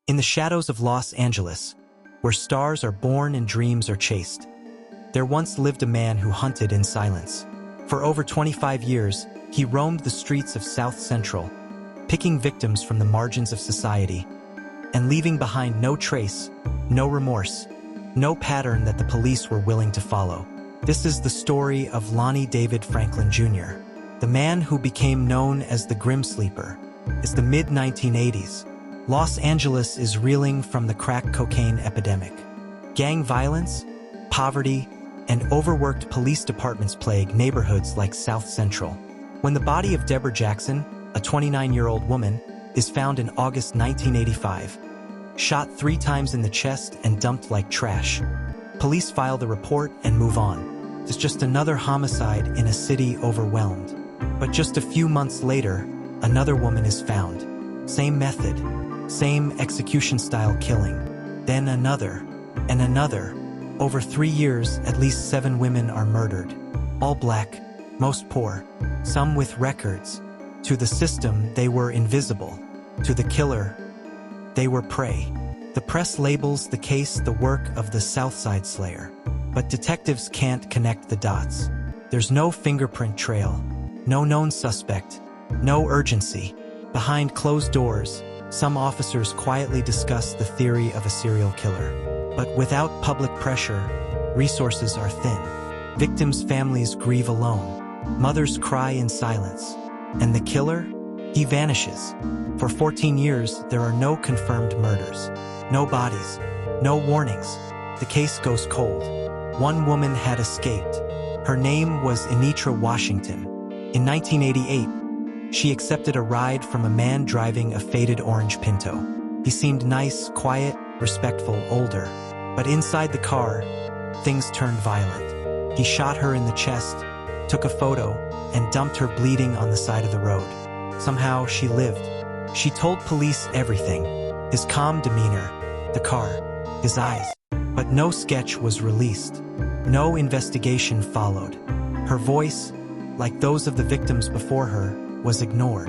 In the shadows of Los Angeles, where stars are born and dreams are chased, there once lived a man who hunted in silence. For over 25 years, he roamed the streets of South Central, picking victims from the margins of society, and leaving behind no trace, no remorse, no pattern that the police were willing to follow. This is the story of Lonnie David Franklin Jr., the man who became known as the Grim Sleeper. It's the mid-1980s. Los Angeles is reeling from the crack cocaine epidemic. Gang violence, poverty, and overworked police departments plague neighborhoods like South Central. When the body of Deborah Jackson, a 29-year-old woman, is found in August 1985, shot 3 times in the chest and dumped like trash, police file the report and move on. It's just another homicide in a city overwhelmed. But just a few months later, another woman is found. Same method, same execution-style killing. Then another, and another. Over 3 years, at least 7 women are murdered. All black, most poor, some with records. To the system, they were invisible. To the killer, they were prey. The press labels the case the work of the Southside Slayer. But detectives can't connect the dots. There's no fingerprint trail, no known suspect, no urgency. Behind closed doors, some officers quietly discuss the theory of a serial killer. But without public pressure, resources are thin. Victims' families grieve alone. Mothers cry in silence. And the killer? He vanishes. For 14 years, there are no confirmed murders. No bodies. No warnings. The case goes cold. One woman had escaped. Her name was Enietra Washington. In 1988, she accepted a ride from a man driving a faded orange Pinto. He seemed nice, quiet, respectful, older. But inside the car, things turned violent. He shot her in the chest, took a photo, and dumped her bleeding on the side of the road. Somehow, she lived. She told police everything. His calm demeanor, the car, his eyes. But no sketch was released. No investigation followed. Her voice, like those of the victims before her, was ignored.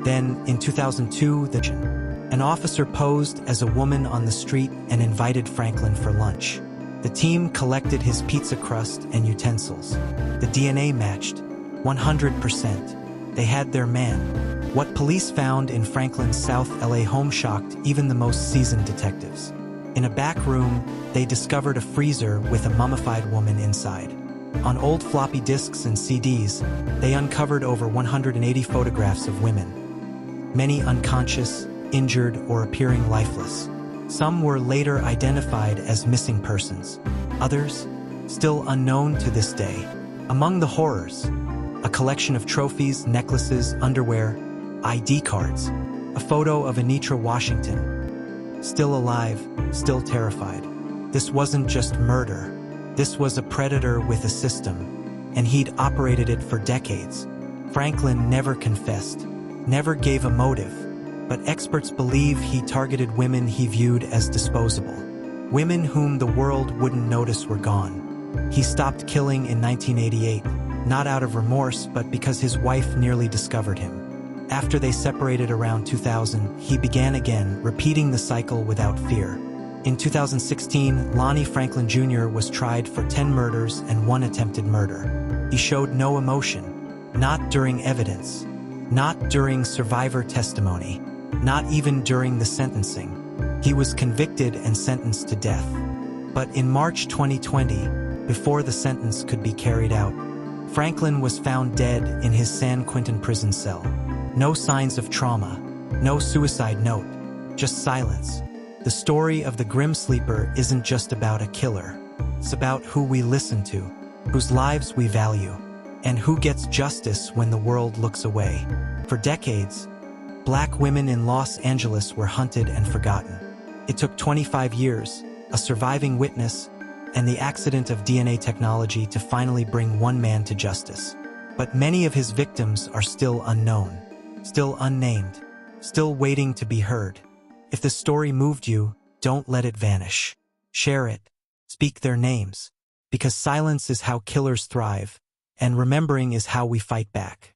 Then, in 2002, an officer posed as a woman on the street and invited Franklin for lunch. The team collected his pizza crust and utensils. The DNA matched 100%. They had their man. What police found in Franklin's South LA home shocked even the most seasoned detectives. In a back room, they discovered a freezer with a mummified woman inside. On old floppy disks and CDs, they uncovered over 180 photographs of women. Many unconscious, injured, or appearing lifeless. Some were later identified as missing persons. Others, still unknown to this day. Among the horrors, a collection of trophies, necklaces, underwear, ID cards, a photo of Enietra Washington. Still alive, still terrified. This wasn't just murder. This was a predator with a system, and he'd operated it for decades. Franklin never confessed, never gave a motive, but experts believe he targeted women he viewed as disposable. Women whom the world wouldn't notice were gone. He stopped killing in 1988, not out of remorse, but because his wife nearly discovered him. After they separated around 2000, he began again, repeating the cycle without fear. In 2016, Lonnie Franklin Jr. was tried for 10 murders and 1 attempted murder. He showed no emotion, not during evidence, not during survivor testimony, not even during the sentencing. He was convicted and sentenced to death. But in March 2020, before the sentence could be carried out, Franklin was found dead in his San Quentin prison cell. No signs of trauma, no suicide note, just silence. The story of the Grim Sleeper isn't just about a killer. It's about who we listen to, whose lives we value, and who gets justice when the world looks away. For decades, Black women in Los Angeles were hunted and forgotten. It took 25 years, a surviving witness, and the accident of DNA technology to finally bring one man to justice. But many of his victims are still unknown, still unnamed, still waiting to be heard. If the story moved you, don't let it vanish. Share it. Speak their names. Because silence is how killers thrive, and remembering is how we fight back.